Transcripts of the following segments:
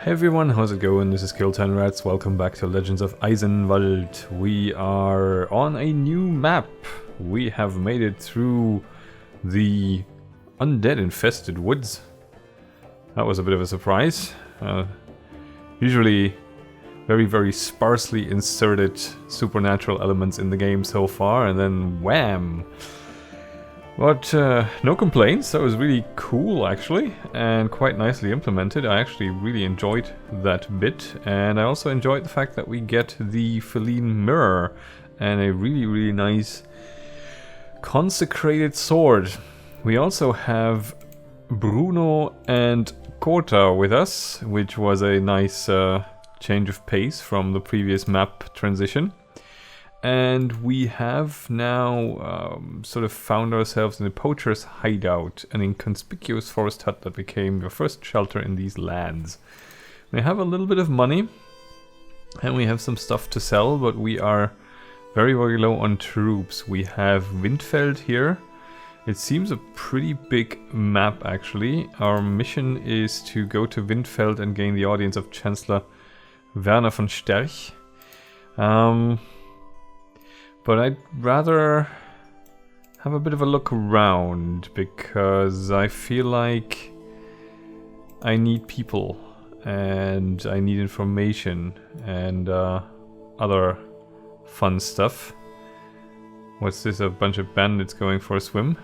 Hey everyone, how's it going? This is Kill10Rats. Welcome back to Legends of Eisenwald. We are on a new map. We have made it through the undead infested woods. That was a bit of a surprise. Usually very sparsely inserted supernatural elements in the game so far, and then wham! But no complaints. That was really cool actually, and quite nicely implemented. I actually really enjoyed that bit, and I also enjoyed the fact that we get the feline mirror and a really nice consecrated sword. We also have Bruno and Kota with us, which was a nice change of pace from the previous map transition. And we have now sort of found ourselves in a poacher's hideout, an inconspicuous forest hut that became your first shelter in these lands. We have a little bit of money, and we have some stuff to sell, but we are very low on troops. We have Windfeld here. It seems a pretty big map actually. Our mission is to go to Windfeld and gain the audience of Chancellor Werner von Sterch. But I'd rather have a bit of a look around, because I feel like I need people and I need information and other fun stuff. What's this? A bunch of bandits going for a swim?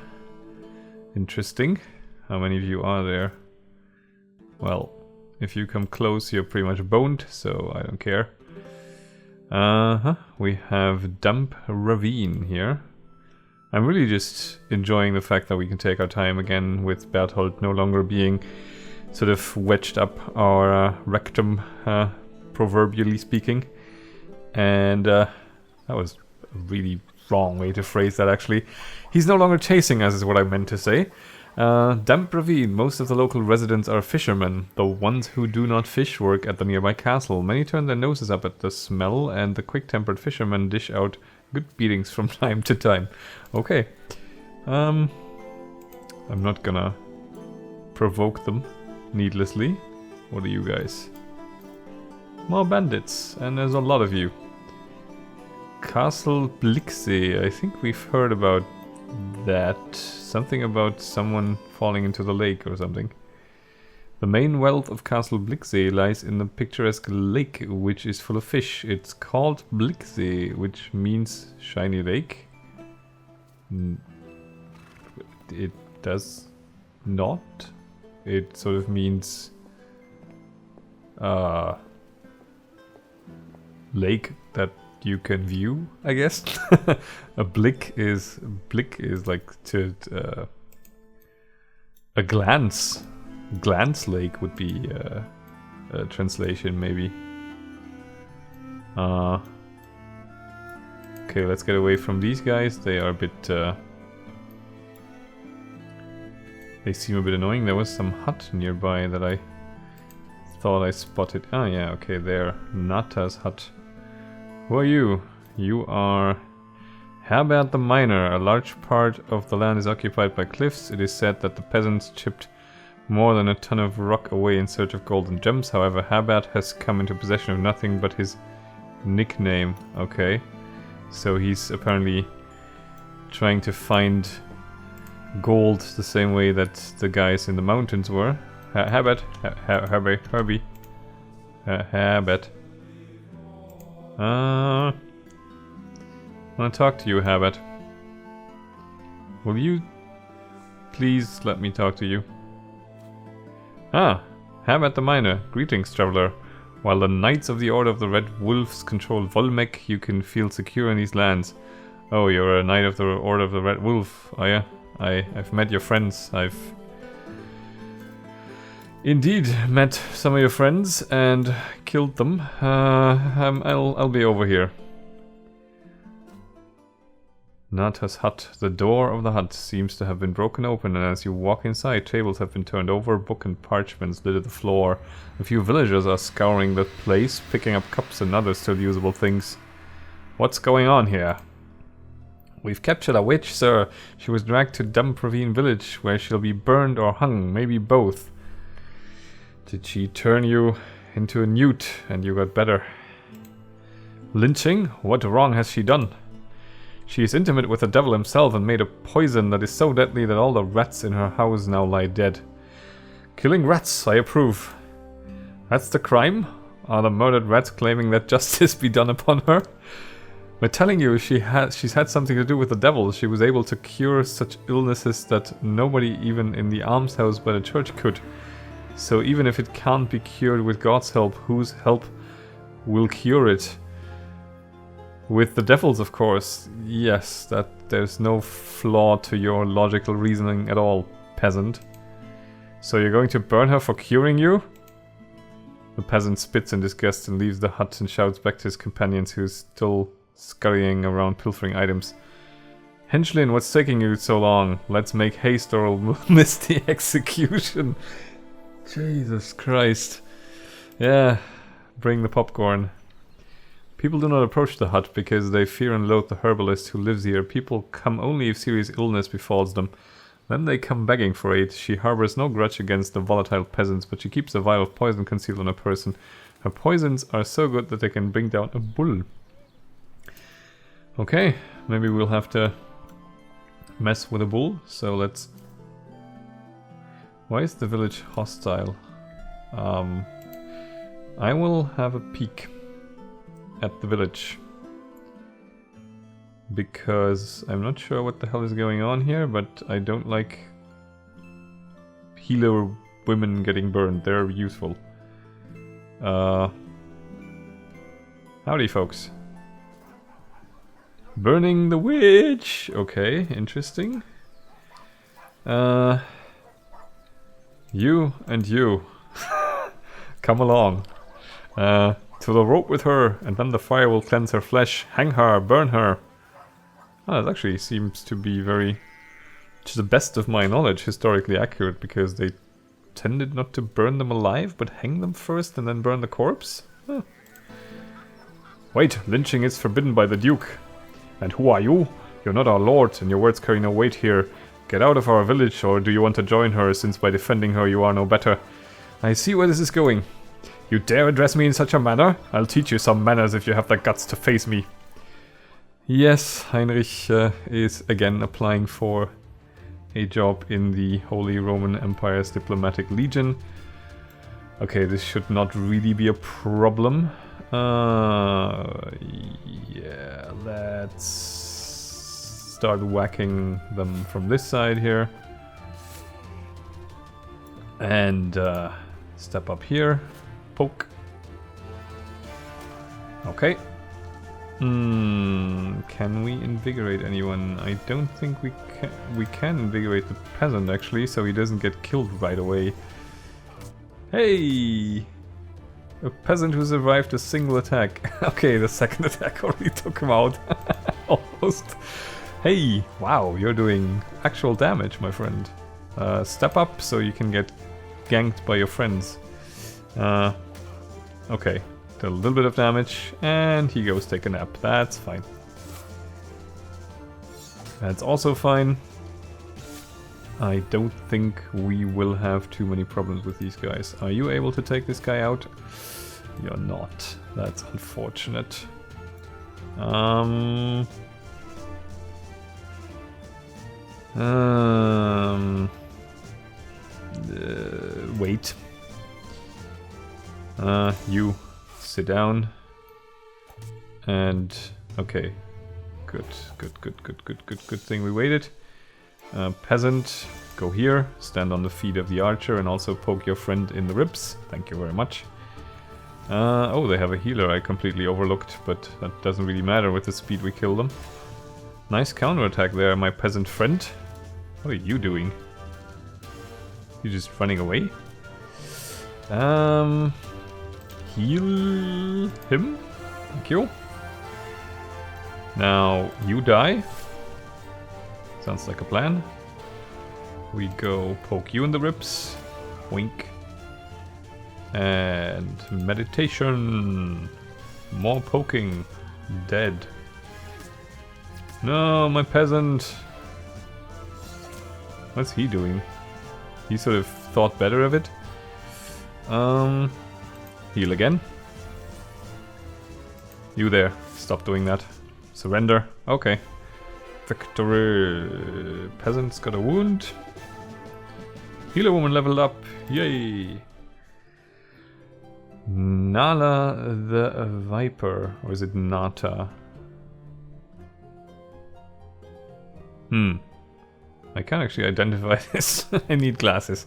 Interesting. How many of you are there? Well, if you come close, you're pretty much boned, so I don't care. We have Dump Ravine here. I'm really just enjoying the fact that we can take our time again with Berthold no longer being sort of wedged up our rectum, proverbially speaking. And that was a really wrong way to phrase that actually. He's no longer chasing us is what I meant to say. Damp Ravine. Most of the local residents are fishermen. The ones who do not fish work at the nearby castle. Many turn their noses up at the smell, and the quick-tempered fishermen dish out good beatings from time to time. Okay. I'm not gonna provoke them needlessly. What are you guys? More bandits, and there's a lot of you. Castle Blixsee. I think we've heard about that. Something about someone falling into the lake or something. The main wealth of Castle Blixsee lies in the picturesque lake, which is full of fish. It's called Blixsee, which means shiny lake. It does not. It sort of means lake that you can view, I guess. A blick is like to a glance. Glance lake would be a translation, maybe. Okay, let's get away from these guys. They are a bit. They seem a bit annoying. There was some hut nearby that I thought I spotted. Ah, yeah. Okay, there. Nata's hut. Who are you? You are Herbert the Miner. A large part of the land is occupied by cliffs. It is said that the peasants chipped more than a ton of rock away in search of gold and gems. However, Herbert has come into possession of nothing but his nickname. Okay. So he's apparently trying to find gold the same way that the guys in the mountains were. Herbert. Herbie. Herbert. I want to talk to you, Herbert. Will you please let me talk to you? Ah, Herbert the Miner. Greetings, traveler. While the Knights of the Order of the Red Wolves control Volmek, you can feel secure in these lands. Oh, you're a Knight of the Order of the Red Wolf, are ya? I've met your friends. I've indeed met some of your friends and killed them. I'll be over here. Nata's hut. The door of the hut seems to have been broken open, and as you walk inside, tables have been turned over, book and parchments litter the floor. A few villagers are scouring the place, picking up cups and other still usable things. What's going on here? We've captured a witch, sir. She was dragged to Dump Ravine village, where she'll be burned or hung, maybe both. Did she turn you into a newt, and you got better. Lynching? What wrong has she done? She is intimate with the devil himself and made a poison that is so deadly that all the rats in her house now lie dead. Killing rats, I approve. That's the crime? Are the murdered rats claiming that justice be done upon her? By telling you she's had something to do with the devil, she was able to cure such illnesses that nobody even in the almshouse by the church could. So even if it can't be cured with God's help, whose help will cure it? With the devil's, of course. Yes, that there's no flaw to your logical reasoning at all, peasant. So you're going to burn her for curing you? The peasant spits in disgust and leaves the hut and shouts back to his companions, who's still scurrying around pilfering items. Henchlin, what's taking you so long? Let's make haste or we'll miss the execution. Jesus Christ. Yeah, bring the popcorn. People do not approach the hut because they fear and loathe the herbalist who lives here. People come only if serious illness befalls them. Then they come begging for aid. She harbors no grudge against the volatile peasants, but she keeps a vial of poison concealed on her person. Her poisons are so good that they can bring down a bull. Okay, maybe we'll have to mess with a bull. So let's... Why is the village hostile? I will have a peek at the village, because I'm not sure what the hell is going on here, but I don't like healer women getting burned. They're useful. Howdy, folks. Burning the witch! Okay, interesting. You and you. Come along. To the rope with her, and then the fire will cleanse her flesh. Hang her, burn her. Oh, that actually seems to be very, to the best of my knowledge, historically accurate, because they tended not to burn them alive, but hang them first and then burn the corpse? Huh. Wait, lynching is forbidden by the Duke. And who are you? You're not our lord, and your words carry no weight here. Get out of our village, or do you want to join her, since by defending her you are no better? I see where this is going. You dare address me in such a manner? I'll teach you some manners if you have the guts to face me. Yes, Heinrich is again applying for a job in the Holy Roman Empire's Diplomatic Legion. Okay, this should not really be a problem. Yeah, let's start whacking them from this side here. And step up here. Poke. Okay. Can we invigorate anyone? I don't think we can. We can invigorate the peasant actually, so he doesn't get killed right away. Hey! A peasant who survived a single attack. Okay, the second attack already took him out. Almost. Hey! Wow, you're doing actual damage, my friend. Step up so you can get ganked by your friends. Okay, did a little bit of damage, and he goes take a nap. That's fine. That's also fine. I don't think we will have too many problems with these guys. Are you able to take this guy out? You're not. That's unfortunate. Wait. You sit down. And okay. Good thing we waited. Peasant, go here, stand on the feet of the archer, and also poke your friend in the ribs. Thank you very much. Oh, they have a healer I completely overlooked, but that doesn't really matter with the speed we kill them. Nice counterattack there, my peasant friend. What are you doing? You just running away? Heal him. Thank you. Now you die. Sounds like a plan. We go poke you in the ribs. Wink. And meditation. More poking. Dead. No, my peasant. What's he doing? He sort of thought better of it. Heal again. You there. Stop doing that. Surrender. Okay. Victory. Peasant's got a wound. Healer woman leveled up. Yay. Nala the Viper. Or is it Nata? I can't actually identify this. I need glasses.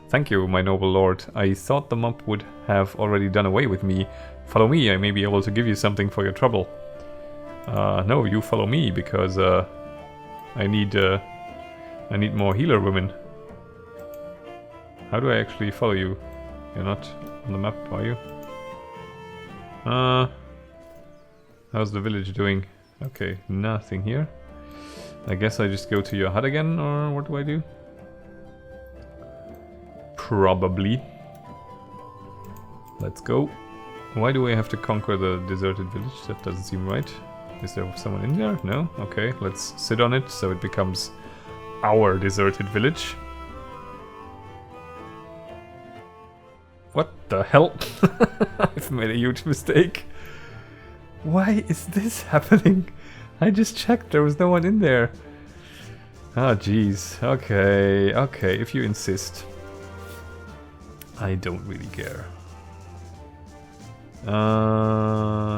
Thank you, my noble lord. I thought the mob would have already done away with me. Follow me, I may be able to give you something for your trouble. No, you follow me, because I need more healer women. How do I actually follow you? You're not on the map, are you? How's the village doing? Okay, nothing here. I guess I just go to your hut again, or what do I do? Probably. Let's go. Why do I have to conquer the deserted village? That doesn't seem right. Is there someone in there? No? Okay, let's sit on it so it becomes our deserted village. What the hell? I've made a huge mistake. Why is this happening? I just checked, there was no one in there. Oh jeez, okay, okay, if you insist. I don't really care.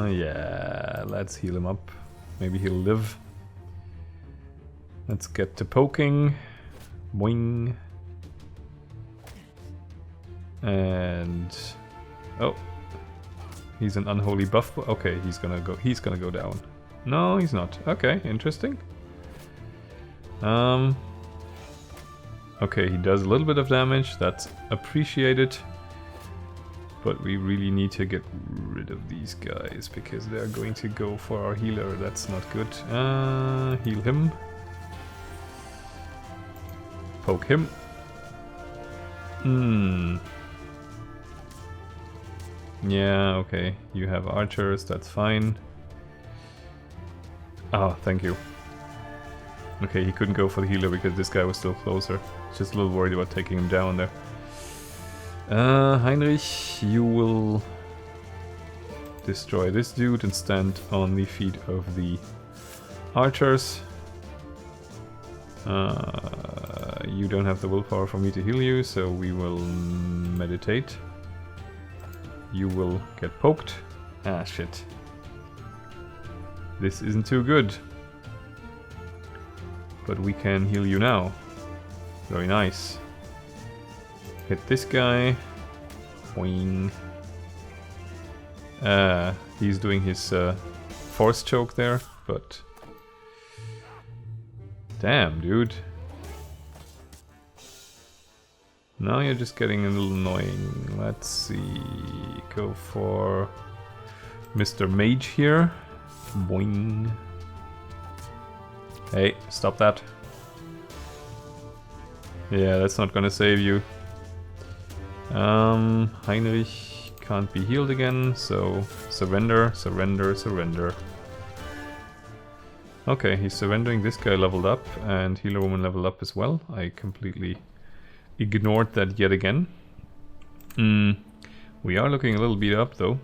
Yeah, let's heal him up. Maybe he'll live. Let's get to poking. Boing. And oh, he's an unholy buff. Okay, he's gonna go down. No, he's not. Okay, interesting. Okay, he does a little bit of damage. That's appreciated. But we really need to get rid of these guys because they're going to go for our healer. That's not good. Heal him. Poke him. Yeah, okay. You have archers, that's fine. Oh, thank you. Okay, he couldn't go for the healer because this guy was still closer. Just a little worried about taking him down there. Heinrich, you will destroy this dude and stand on the feet of the archers. You don't have the willpower for me to heal you, so we will meditate. You will get poked. Ah, shit. This isn't too good. But we can heal you now. Very nice. Hit this guy. Boing. He's doing his force choke there, but... Damn, dude. Now you're just getting a little annoying. Let's see. Go for Mr. Mage here. Boing. Hey, stop that. Yeah, that's not gonna save you. Heinrich can't be healed again, so surrender, surrender, surrender. Okay, he's surrendering. This guy leveled up, and healer woman leveled up as well. I completely ignored that yet again. We are looking a little beat up though.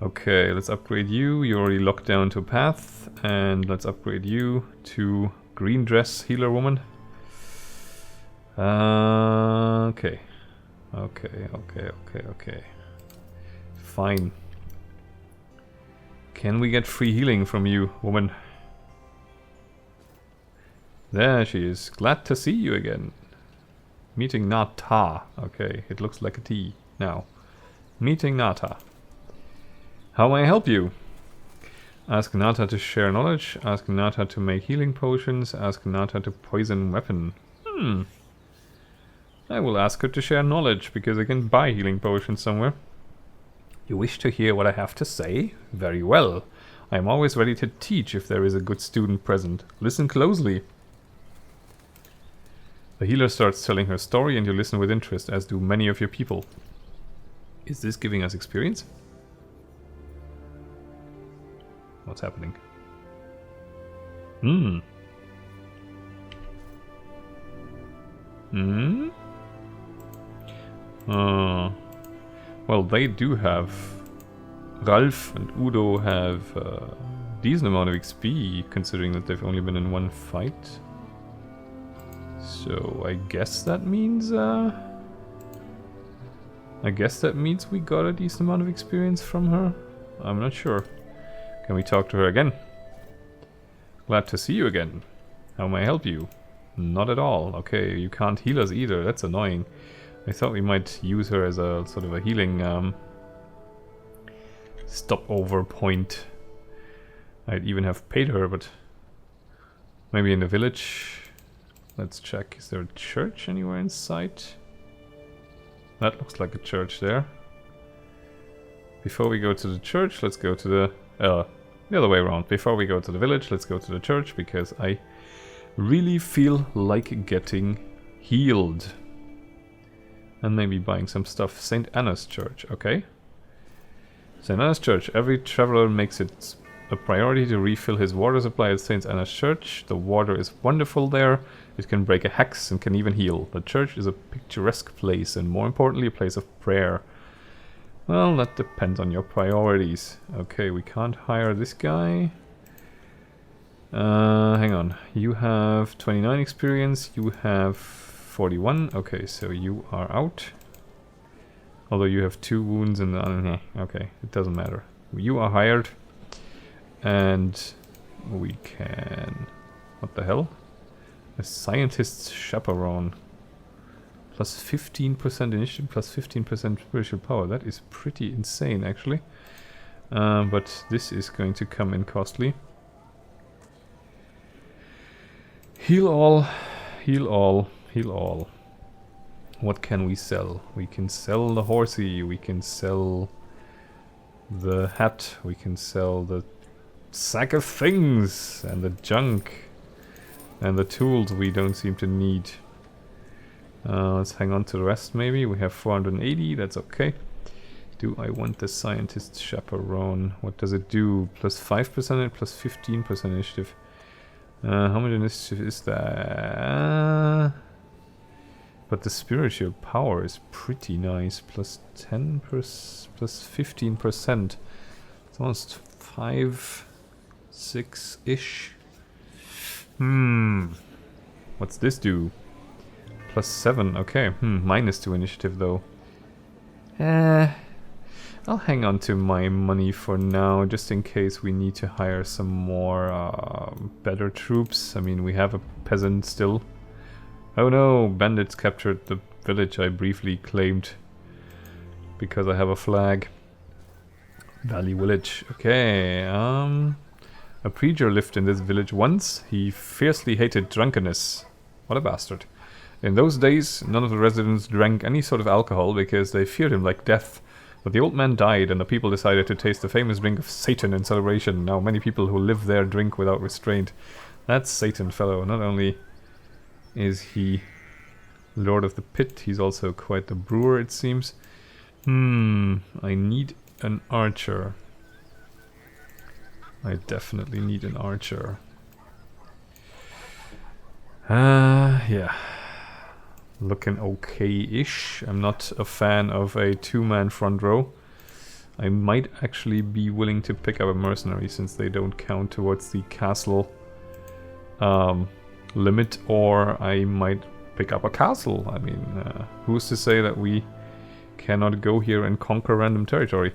Okay, let's upgrade you. You're already locked down to path, and let's upgrade you to green dress healer woman. Okay. Okay. Fine. Can we get free healing from you, woman? There she is. Glad to see you again. Meeting Nata. Okay, it looks like a T now. Meeting Nata. How may I help you? Ask Nata to share knowledge. Ask Nata to make healing potions. Ask Nata to poison weapon. I will ask her to share knowledge, because I can buy healing potions somewhere. You wish to hear what I have to say? Very well. I am always ready to teach if there is a good student present. Listen closely. The healer starts telling her story, and you listen with interest, as do many of your people. Is this giving us experience? What's happening? well, they do have... Ralph and Udo have a decent amount of XP, considering that they've only been in one fight. So I guess that means... we got a decent amount of experience from her. I'm not sure. Can we talk to her again? Glad to see you again. How may I help you? Not at all. Okay, you can't heal us either. That's annoying. I thought we might use her as a sort of a healing stopover point. I'd even have paid her, but maybe in the village. Let's check. Is there a church anywhere in sight? That looks like a church there. Before we go to the church, let's go to the other way around. Before we go to the village, let's go to the church, because I really feel like getting healed. And maybe buying some stuff. St. Anna's Church, okay. St. Anna's Church. Every traveler makes it a priority to refill his water supply at St. Anna's Church. The water is wonderful there. It can break a hex and can even heal. The church is a picturesque place and, more importantly, a place of prayer. Well, that depends on your priorities. Okay, we can't hire this guy. Hang on. You have 29 experience. You have 41. Okay, so you are out. Although you have 2 wounds and... okay, it doesn't matter. You are hired. And we can... what the hell? A scientist's chaperone. Plus 15% initiative, plus 15% spiritual power. That is pretty insane, actually. But this is going to come in costly. Heal all, heal all, heal all. What can we sell? We can sell the horsey, we can sell the hat, we can sell the sack of things, and the junk, and the tools we don't seem to need. Let's hang on to the rest maybe. We have 480, that's okay. Do I want the scientist's chaperone? What does it do? Plus 5% and plus 15% initiative. How much initiative is that? But the spiritual power is pretty nice. Plus 10%, plus 15%. It's almost 5, 6-ish. What's this do? Plus 7, okay. Minus 2 initiative though. I'll hang on to my money for now, just in case we need to hire some more better troops. I mean, we have a peasant still. Oh no, bandits captured the village I briefly claimed because I have a flag. Valley Village. Okay, a preacher lived in this village once. He fiercely hated drunkenness. What a bastard. In those days, none of the residents drank any sort of alcohol because they feared him like death. But the old man died and the people decided to taste the famous drink of Satan in celebration. Now many people who live there drink without restraint. That's Satan, fellow. Not only is he Lord of the Pit, he's also quite the brewer, it seems. I need an archer. I definitely need an archer. Yeah. Looking okay-ish. I'm not a fan of a 2-man front row. I might actually be willing to pick up a mercenary since they don't count towards the castle limit, or I might pick up a castle. I mean, who's to say that we cannot go here and conquer random territory?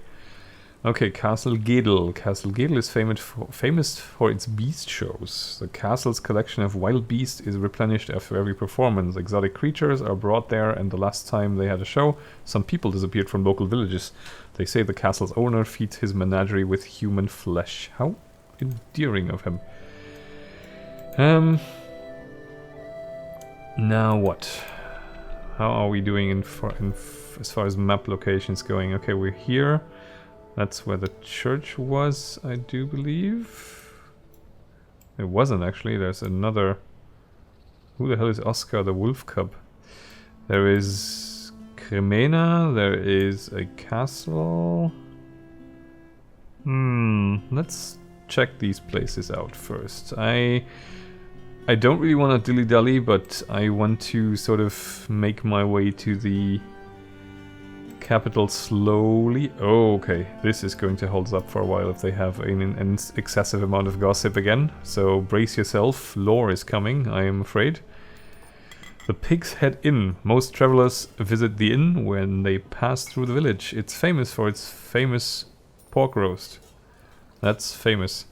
Okay, Castle Gedel. Castle Gedel is famous for its beast shows. The castle's collection of wild beasts is replenished after every performance. Exotic creatures are brought there, and the last time they had a show, some people disappeared from local villages. They say the castle's owner feeds his menagerie with human flesh. How endearing of him. Now what? How are we doing as far as map locations going? Okay, we're here. That's where the church was, I do believe. It wasn't actually. There's another... Who the hell is Oscar the Wolf Cub? There is Cremena. There is a castle. Let's check these places out first. I don't really want to dilly-dally, but I want to sort of make my way to the capital slowly. Oh, okay, this is going to hold us up for a while if they have an excessive amount of gossip again. So brace yourself, lore is coming, I am afraid. The Pig's Head Inn. Most travelers visit the inn when they pass through the village. It's famous for its famous pork roast. That's famous.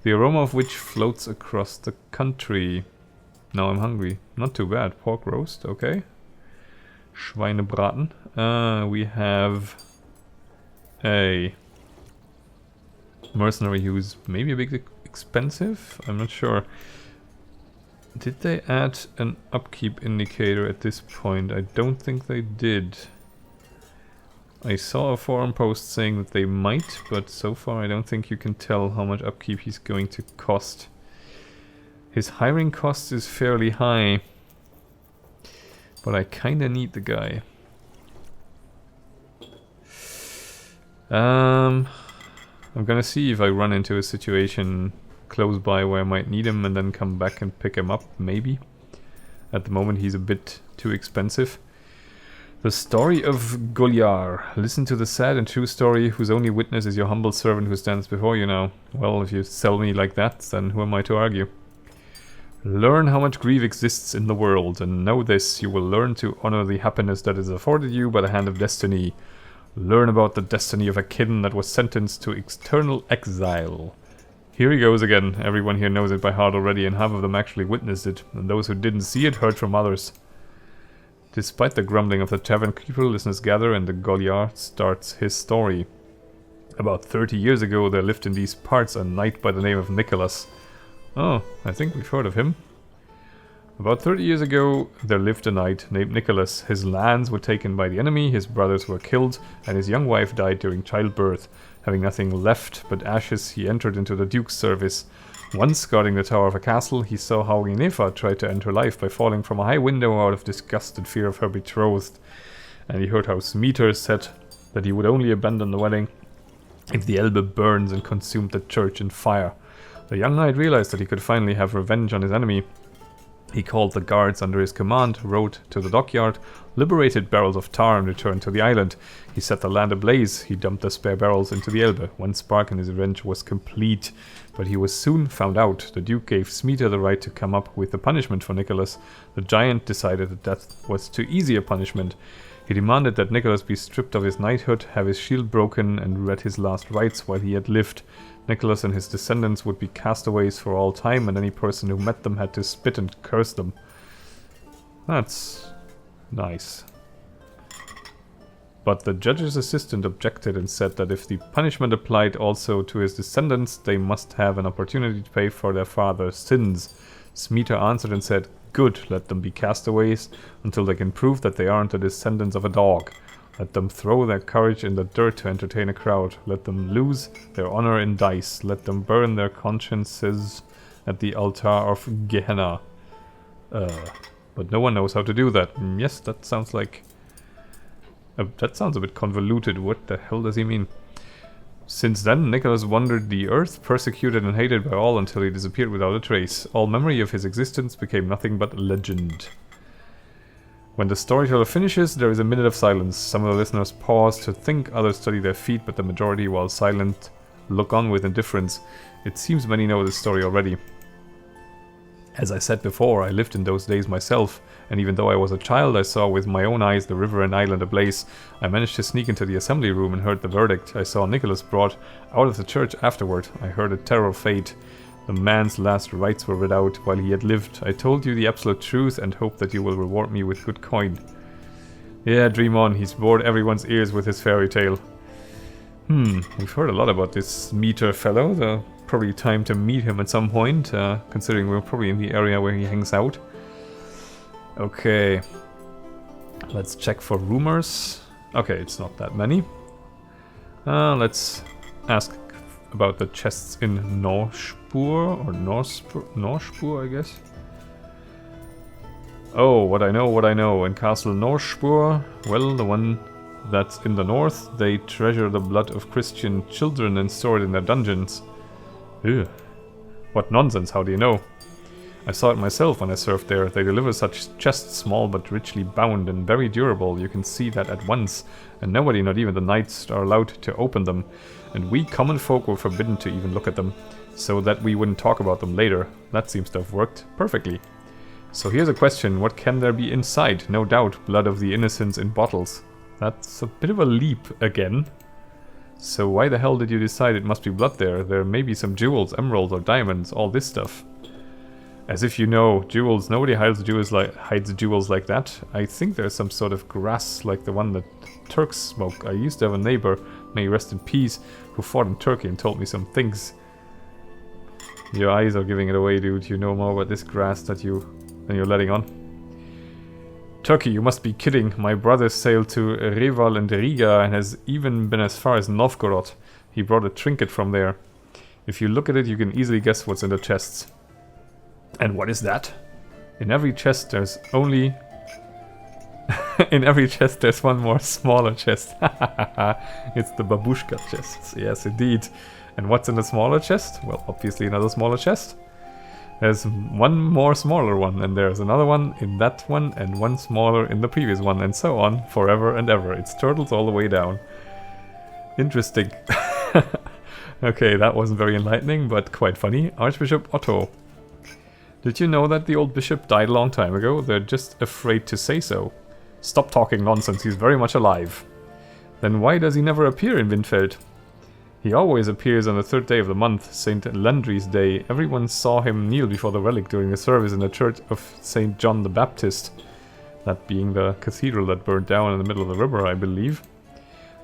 The aroma of which floats across the country. Now I'm hungry. Not too bad. Pork roast, okay. Schweinebraten. We have a mercenary who's maybe a bit expensive. I'm not sure. Did they add an upkeep indicator at this point? I don't think they did. I saw a forum post saying that they might, but so far I don't think you can tell how much upkeep he's going to cost. His hiring cost is fairly high, but I kinda need the guy. I'm gonna see if I run into a situation close by where I might need him and then come back and pick him up, maybe. At the moment he's a bit too expensive. The story of Goliar. Listen to the sad and true story whose only witness is your humble servant who stands before you now. Well, if you sell me like that, then who am I to argue? Learn how much grief exists in the world, and know this, you will learn to honor the happiness that is afforded you by the hand of destiny. Learn about the destiny of a kitten that was sentenced to eternal exile. Here he goes again. Everyone here knows it by heart already, and half of them actually witnessed it, and those who didn't see it heard from others. Despite the grumbling of the tavern people, listeners gather, and the Goliar starts his story. About 30 years ago, there lived in these parts a knight by the name of Nicholas. Oh, I think we've heard of him. About 30 years ago, there lived a knight named Nicholas. His lands were taken by the enemy, his brothers were killed, and his young wife died during childbirth. Having nothing left but ashes, he entered into the Duke's service. Once, guarding the tower of a castle, he saw how Yennefer tried to end her life by falling from a high window out of disgust and fear of her betrothed. And he heard how Smeater said that he would only abandon the wedding if the Elbe burns and consumed the church in fire. The young knight realized that he could finally have revenge on his enemy. He called the guards under his command, rode to the dockyard, liberated barrels of tar and returned to the island. He set the land ablaze. He dumped the spare barrels into the Elbe. One spark and his revenge was complete. But he was soon found out. The Duke gave Smeater the right to come up with the punishment for Nicholas. The giant decided that death was too easy a punishment. He demanded that Nicholas be stripped of his knighthood, have his shield broken, and read his last rites while he had lived. Nicholas and his descendants would be castaways for all time, and any person who met them had to spit and curse them. That's nice. But the judge's assistant objected and said that if the punishment applied also to his descendants, they must have an opportunity to pay for their father's sins. Smeater answered and said, "Good, let them be castaways until they can prove that they aren't the descendants of a dog. Let them throw their courage in the dirt to entertain a crowd. Let them lose their honor in dice. Let them burn their consciences at the altar of Gehenna." But no one knows how to do that. Yes, that sounds like... that sounds a bit convoluted. What the hell does he mean? Since then, Nicholas wandered the earth, persecuted and hated by all until he disappeared without a trace. All memory of his existence became nothing but legend. When the storyteller finishes, there is a minute of silence. Some of the listeners pause to think, others study their feet, but the majority, while silent, look on with indifference. It seems many know this story already. As I said before, I lived in those days myself, and even though I was a child, I saw with my own eyes the river and island ablaze. I managed to sneak into the assembly room and heard the verdict. I saw Nicholas brought out of the church afterward. I heard a terrible fate. The man's last rites were read out while he had lived. I told you the absolute truth and hope that you will reward me with good coin. Yeah, dream on. He's bored everyone's ears with his fairy tale. We've heard a lot about this Meter fellow. Probably time to meet him at some point, considering we're probably in the area where he hangs out. Okay. Let's check for rumors. Okay, it's not that many. Let's ask about the chests in Norspur, or Norspur, I guess. Oh, what I know. In Castle Norspur, well, the one that's in the north, they treasure the blood of Christian children and store it in their dungeons. Ew. What nonsense, how do you know? I saw it myself when I served there. They deliver such chests, small but richly bound and very durable. You can see that at once, and nobody, not even the knights, are allowed to open them. And we common folk were forbidden to even look at them, so that we wouldn't talk about them later. That seems to have worked perfectly. So here's a question, what can there be inside? No doubt, blood of the innocents in bottles. That's a bit of a leap again. So why the hell did you decide it must be blood there? There may be some jewels, emeralds or diamonds, all this stuff. As if you know, jewels, nobody hides jewels like that. I think there's some sort of grass like the one that Turks smoke. I used to have a neighbor, may he rest in peace, who fought in Turkey and told me some things. Your eyes are giving it away, dude. You know more about this grass than you're letting on. Turkey, you must be kidding. My brother sailed to Reval and Riga and has even been as far as Novgorod. He brought a trinket from there. If you look at it, you can easily guess what's in the chests. And what is that? In every chest there's only... in every chest there's one more smaller chest. It's the babushka chests. Yes, indeed. And what's in the smaller chest? Well, obviously another smaller chest. There's one more smaller one, and there's another one in that one, and one smaller in the previous one, and so on, forever and ever. It's turtles all the way down. Interesting. Okay, that wasn't very enlightening, but quite funny. Archbishop Otto. Did you know that the old bishop died a long time ago? They're just afraid to say so. Stop talking nonsense, he's very much alive. Then why does he never appear in Windfeld? He always appears on the 3rd day of the month, St. Landry's Day. Everyone saw him kneel before the relic during a service in the church of St. John the Baptist. That being the cathedral that burned down in the middle of the river, I believe.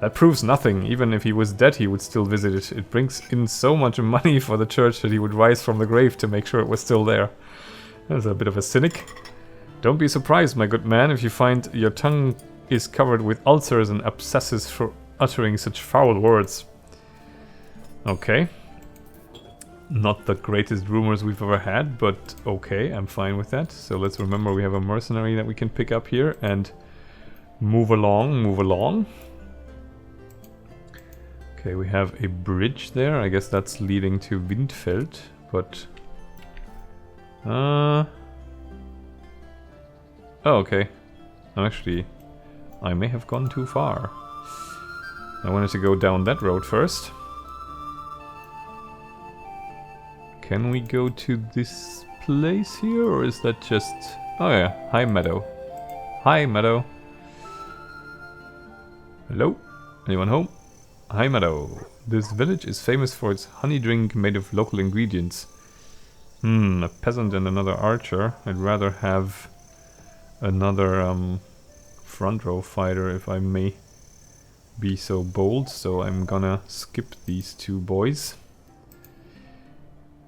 That proves nothing. Even if he was dead, he would still visit it. It brings in so much money for the church that he would rise from the grave to make sure it was still there. That's a bit of a cynic. Don't be surprised, my good man, if you find your tongue is covered with ulcers and abscesses for uttering such foul words. Okay. Not the greatest rumors we've ever had, but okay, I'm fine with that. So let's remember we have a mercenary that we can pick up here and move along, move along. Okay, we have a bridge there. I guess that's leading to Windfeld, but... Oh, okay. Actually, I may have gone too far. I wanted to go down that road first. Can we go to this place here, or is that just... Oh yeah, High Meadow. High Meadow. Hello? Anyone home? High Meadow. This village is famous for its honey drink made of local ingredients. A peasant and another archer. I'd rather have another front row fighter, if I may be so bold. So I'm gonna skip these two boys.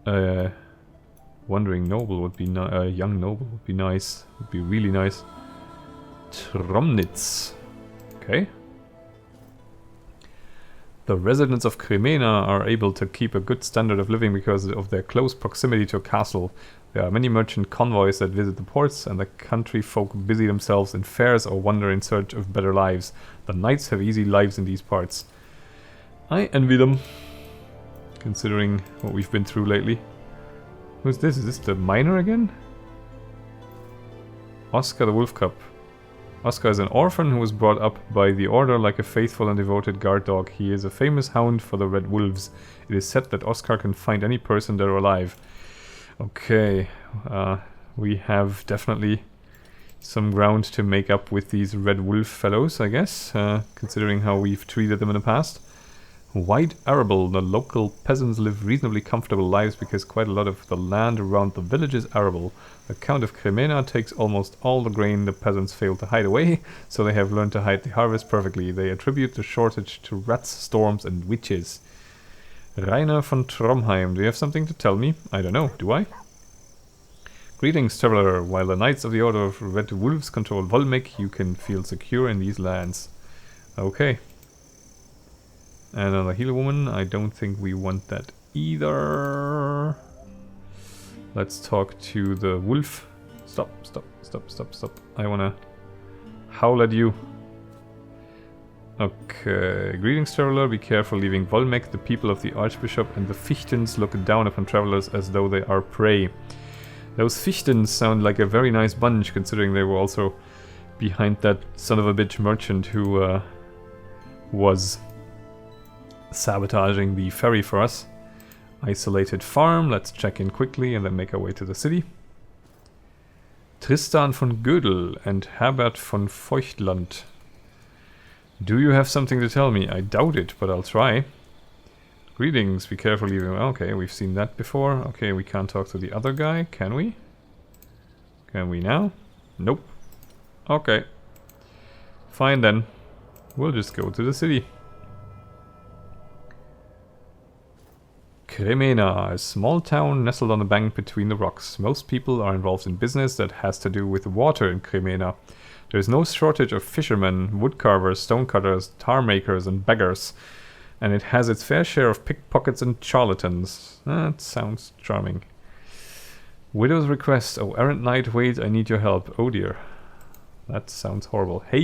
Wandering noble would be nice. Young noble would be nice. Would be really nice. Tromnitz. Okay. The residents of Cremena are able to keep a good standard of living because of their close proximity to a castle. There are many merchant convoys that visit the ports, and the country folk busy themselves in fairs or wander in search of better lives. The knights have easy lives in these parts. I envy them, considering what we've been through lately. Who's this? Is this the miner again? Oscar the Wolf Cub. Oscar is an orphan who was brought up by the order like a faithful and devoted guard dog. He is a famous hound for the Red Wolves. It is said that Oscar can find any person dead or alive. Okay, we have definitely some ground to make up with these Red Wolf fellows, I guess, considering how we've treated them in the past. White arable. The local peasants live reasonably comfortable lives because quite a lot of the land around the village is arable. The Count of Cremena takes almost all the grain the peasants fail to hide away, so they have learned to hide the harvest perfectly. They attribute the shortage to rats, storms, and witches. Rainer von Tromheim, do you have something to tell me? I don't know, do I? Greetings, traveler. While the Knights of the Order of Red Wolves control Volmek, you can feel secure in these lands. Okay. Another healer woman. I don't think we want that either. Let's talk to the wolf. Stop, stop, stop, stop, stop. I wanna howl at you. Okay. Greetings, traveler. Be careful leaving Volmek. The people of the Archbishop and the Fichtens look down upon travelers as though they are prey. Those Fichtens sound like a very nice bunch, considering they were also behind that son of a bitch merchant who was sabotaging the ferry for us. Isolated farm, let's check in quickly and then make our way to the city. Tristan von Gödel and Herbert von Feuchtland. Do you have something to tell me? I doubt it, but I'll try. Greetings, be careful leaving. Okay, we've seen that before. Okay, we can't talk to the other guy, can we? Can we now? Nope. Okay. Fine then. We'll just go to the city. Kremena, a small town nestled on the bank between the rocks. Most people are involved in business that has to do with water in Kremena. There is no shortage of fishermen, woodcarvers, stonecutters, tar makers, and beggars. And it has its fair share of pickpockets and charlatans. That sounds charming. Widow's request. Oh, errant knight, wait, I need your help. Oh dear. That sounds horrible. Hey!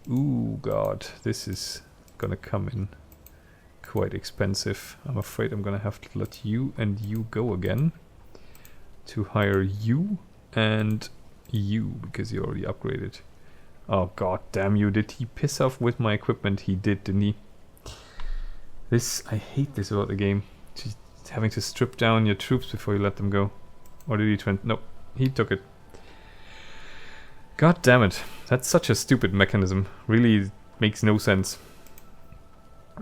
Ooh, God. This is gonna come in quite expensive. I'm afraid I'm gonna have to let you and you go again. To hire you and you, because you already upgraded. Oh god damn you, did he piss off with my equipment? He did, didn't he? This, I hate this about the game. Just having to strip down your troops before you let them go. Or did he nope, he took it. God damn it. That's such a stupid mechanism. Really makes no sense.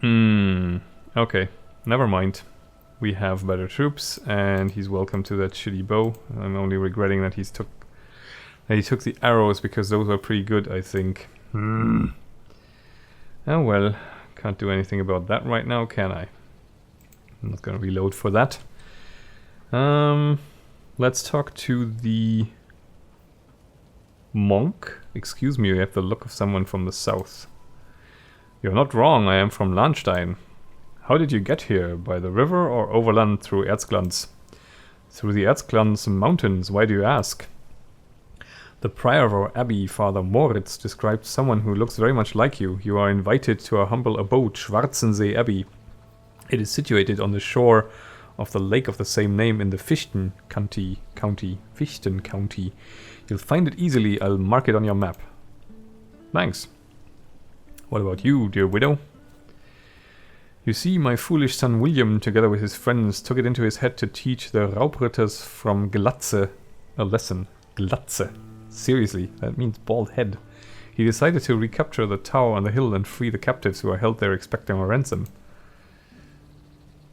Okay, never mind. We have better troops, and he's welcome to that shitty bow. I'm only regretting that he took the arrows, because those were pretty good, I think. Oh well, can't do anything about that right now, can I? I'm not gonna reload for that. Let's talk to the monk. Excuse me, you have the look of someone from the south. You're not wrong, I am from Lahnstein. How did you get here? By the river or overland through Erzglanz? Through the Erzglanz mountains, why do you ask? The prior of our abbey, Father Moritz, described someone who looks very much like you. You are invited to our humble abode, Schwarzensee Abbey. It is situated on the shore of the lake of the same name in the Fichten County. You'll find it easily, I'll mark it on your map. Thanks. What about you, dear widow? You see, my foolish son William, together with his friends, took it into his head to teach the Raubritters from Glatze a lesson. Glatze. Seriously, that means bald head. He decided to recapture the tower on the hill and free the captives who are held there expecting a ransom.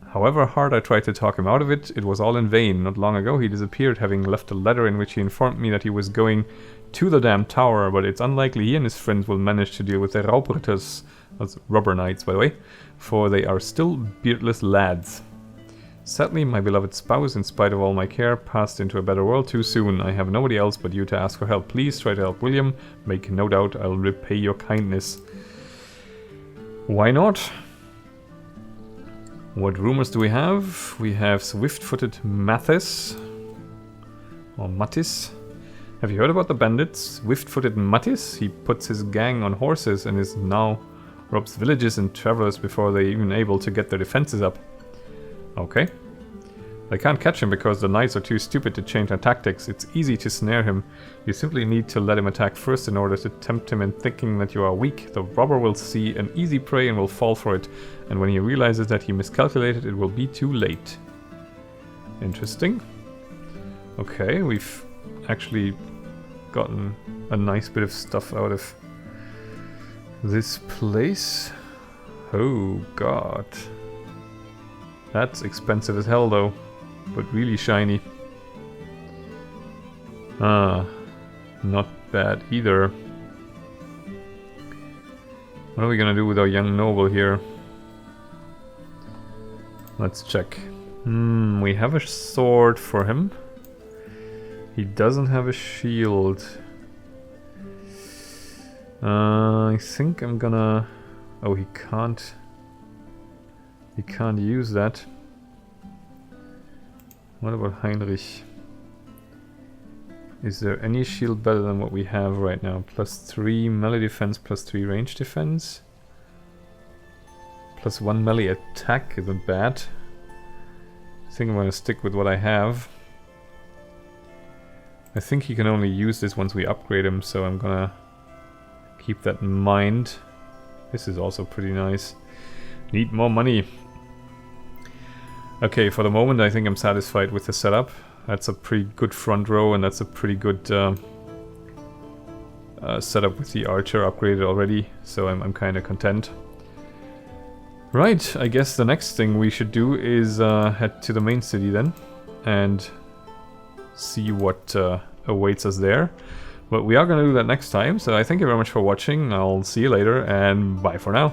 However hard I tried to talk him out of it, it was all in vain. Not long ago he disappeared, having left a letter in which he informed me that he was going to the damn tower, but it's unlikely he and his friends will manage to deal with the Raubritters, as rubber knights by the way, for they are still beardless lads. Sadly, my beloved spouse, in spite of all my care, passed into a better world too soon. I have nobody else but you to ask for help. Please try to help William. Make no doubt I'll repay your kindness. Why not? What rumors do we have? We have swift-footed Mathis. Or Mattis. Have you heard about the bandits? Swift-footed Mattis? He puts his gang on horses and is now robs villages and travelers before they're even able to get their defenses up. Okay. They can't catch him because the knights are too stupid to change their tactics. It's easy to snare him. You simply need to let him attack first in order to tempt him in thinking that you are weak. The robber will see an easy prey and will fall for it. And when he realizes that he miscalculated, it will be too late. Interesting. Okay, we've actually gotten a nice bit of stuff out of this place. Oh god. That's expensive as hell though, but really shiny. Ah, not bad either. What are we gonna do with our young noble here? Let's check. We have a sword for him. He doesn't have a shield. I think I'm gonna... Oh, he can't... He can't use that. What about Heinrich? Is there any shield better than what we have right now? +3 melee defense, +3 range defense. +1 melee attack isn't bad. think I'm going to stick with what I have. I think he can only use this once we upgrade him, so I'm gonna keep that in mind. This is also pretty nice. Need more money. Okay, for the moment I think I'm satisfied with the setup. That's a pretty good front row, and that's a pretty good setup with the archer upgraded already, so I'm kind of content. Right, I guess the next thing we should do is head to the main city then, and see what awaits us there. But we are going to do that next time, so I thank you very much for watching. I'll see you later, and bye for now.